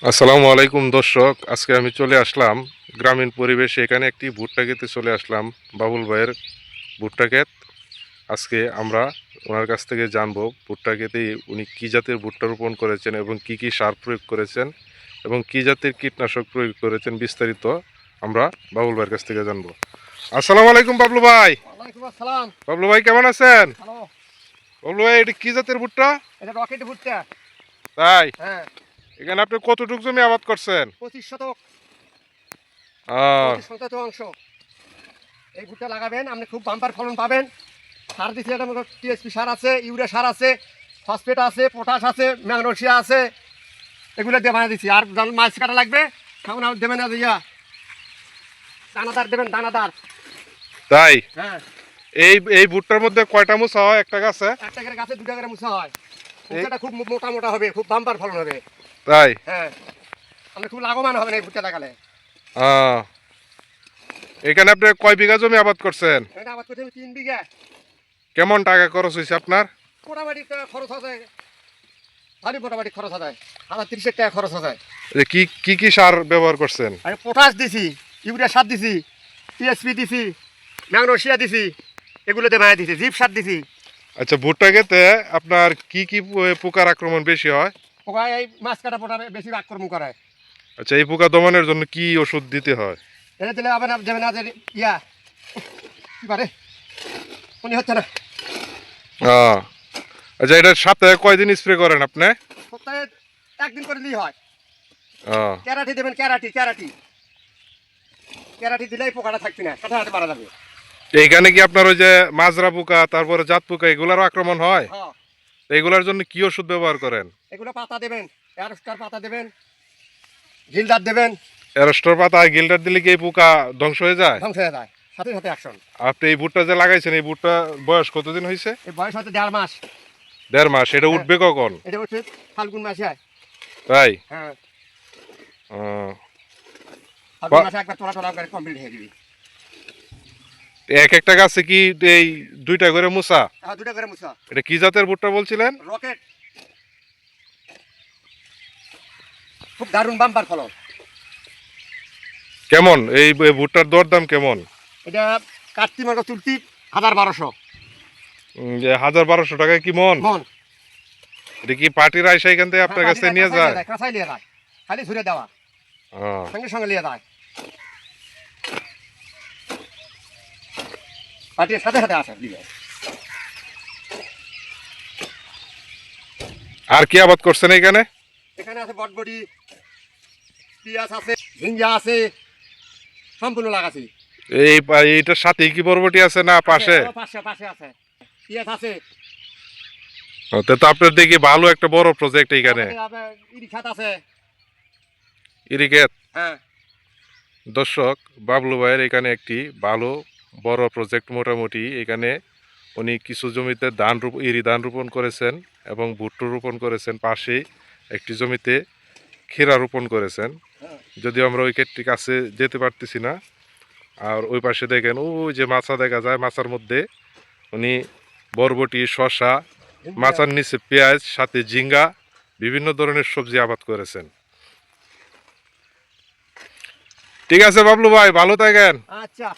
আসসালামু আলাইকুম দর্শক, আজকে আমি চলে আসলাম গ্রামীণ পরিবেশে। এখানে একটি ভুট্টা ক্ষেতে চলে আসলাম, বাবুল ভাইয়ের ভুট্টা ক্ষেত। আজকে আমরা ওনার কাছ থেকে জানবো ভুট্টা ক্ষেতে উনি কী জাতের ভুট্টা রোপণ করেছেন এবং কি কি সার প্রয়োগ করেছেন এবং কী জাতের কীটনাশক প্রয়োগ করেছেন, বিস্তারিত আমরা বাবুল ভাইয়ের কাছ থেকে জানবো। আসসালামু আলাইকুম বাবলু ভাই। ওয়ালাইকুম আসসালাম। বাবলু ভাই কেমন আছেন? হ্যালো। বাবলু ভাই, এটা কী জাতের ভুট্টা? এটা রকেট ভুট্টা। তাই? হ্যাঁ। এখানে আপনি কতটুক জমি আবাদ করছেন? 25 শতক। আহ 25 শতাংশ। এই ভুট্টা লাগাবেন, আপনি খুব বাম্পার ফলন পাবেন। সার দিচ্ছি, এটা মতো টিএসপি সার আছে, ইউরিয়া সার আছে, ফসফেট আছে, পটাশ আছে, ম্যাগনেসিয়া আছে, এগুলো দিয়ে বানিয়ে দিচ্ছি। আর মাছ কাটা লাগবে, তখন আর দেবেন না ইয়া দানাদার দেবেন, দানাদার। তাই? হ্যাঁ। এই এই ভুট্টার মধ্যে কয়টা মুসা হয় একটা গাছে? একটা করে গাছে 2টা করে মুসা হয়। মুসাটা খুব মোটা মোটা হবে, খুব বাম্পার ফলন হবে। তাই? হ্যাঁ, আপনি খুব লাভবান হবেন এই ভুট্টা লাগালে। এখানে আপনি কয় বিঘা জমি আবাদ করছেন? এটা আবাদ করতে আমি 3 বিঘা। কেমন টাকা খরচ হয়েছে আপনার? মোটামুটি খরচ আছে, ভারী মোটামুটি খরচ হয় 30,000 টাকা খরচ হয়। কি কি কি সার ব্যবহার করছেন? আমি পটাশ দিছি, ইউরিয়া সার দিছি, টিএসপি দিছি, ম্যাগনেসিয়া দিছি, এগুলোতে বানিয়ে দিছি, জিপ সার দিছি। আচ্ছা, ভুট্টা ক্ষেতে আপনার কি কি পোকার আক্রমণ বেশি হয়? পোকা এই মাছ কাটা পোটা বেশি আক্রমণ করে। আচ্ছা, এই পোকা দমনের জন্য কি ওষুধ দিতে হয়? এটা দিলে আবার যাবে না যে ইয়া কি পারে উনি হচ্ছে না। আচ্ছা, এটা সপ্তাহে কয়দিন স্প্রে করেন আপনি? সপ্তাহে 1 দিন করে দিলেই হয়। আহ, ক্যারাটি দেবেন, ক্যারাটি ক্যারাটি ক্যারাটি দিলেই পোকাটা থাকবে না, সাথে সাথে মারা যাবে। এইখানে কি আপনার ওই যে মাজরা পোকা, তারপরে জাত পোকা, এগুলারও আক্রমণ হয়? হ্যাঁ, এগুলার জন্য কি ওষুধ ব্যবহার করেন? এগুলো পাতা দেবেন, অ্যারোস্টার পাতা দেবেন, গিলদার দেবেন। অ্যারোস্টার পাতা গিল্ডার দিলে কি এই পোকা ধ্বংস হয়ে যায়? ধ্বংস হয়ে যায়, সাথে সাথে অ্যাকশন। আপনি এই ভুট্টা যে লাগাইছেন, এই ভুট্টা বয়স কতদিন হয়েছে? এই বয়স হতে 1.5 মাস। 1.5 মাস। এটা উঠবে কখন? এটা হচ্ছে ফাল্গুন মাসে হয়। তাই? হ্যাঁ, আহ, ফাল্গুন মাসে একবার তোলা তোলা করে কমপ্লিট হয়ে যাবে। এক একটা গাছে কি এই 2টা করে মুসা? হ্যাঁ, 2টা করে মুসা। এটা কি জাতের ভুট্টা বলছিলেন? রকেট। খুব দারুণ বাম্পার ফলন। কেমন এই ভুট্টার দরদাম কেমন? এটা কাটতি মার্কা তুলতি 1,200 যে 1,000-1,200 টাকায় কি মন? মন। এটা কি পার্টির আইসা এখান থেকে আপনার কাছে নিয়ে যায়? কাঁচাই নিয়ে যায়, খালি ঝুড়ে দেওয়া, আহ, সঙ্গে সঙ্গে নিয়ে যায়। পার্টির সাথে সাথে আসে দিবে। আর কি আবাদ করছেন এখানে? এখানে আছে বটবটি, পিঁয়াজ আছে, ঝিঙ্গা আছে, সম্পূর্ণ লাগাছি। এইটার সাথে কি বরবটি আছে না পাশে? পাশে পাশে আছে, পিঁয়াজ আছে। তো আপনার দেখি ভালো একটা বড় প্রজেক্ট এইখানে। ইরিখাত আছে। ইরিগেট। হ্যাঁ। দর্শক, বাবলু ভাইয়ের এখানে একটি ভালো বড় প্রজেক্ট। মোটামুটি এখানে উনি কিছু জমিতে ধান রোপণ করেছেন এবং ভুট্টা রোপণ করেছেন। পাশেই একটি জমিতে ক্ষীরা রোপণ করেছেন। যদিও আমরা ওই ক্ষেতটির কাছে যেতে পারতেছি না। আর ওই পাশে দেখেন ওই যে মাছা দেখা যায়, মাছার মধ্যে উনি বরবটি, শসা, মাচার নিচে পেঁয়াজ, সাথে ঝিঙ্গা, বিভিন্ন ধরনের সবজি আবাদ করেছেন। ঠিক আছে বাবলু ভাই, ভালো থাকেন। আচ্ছা।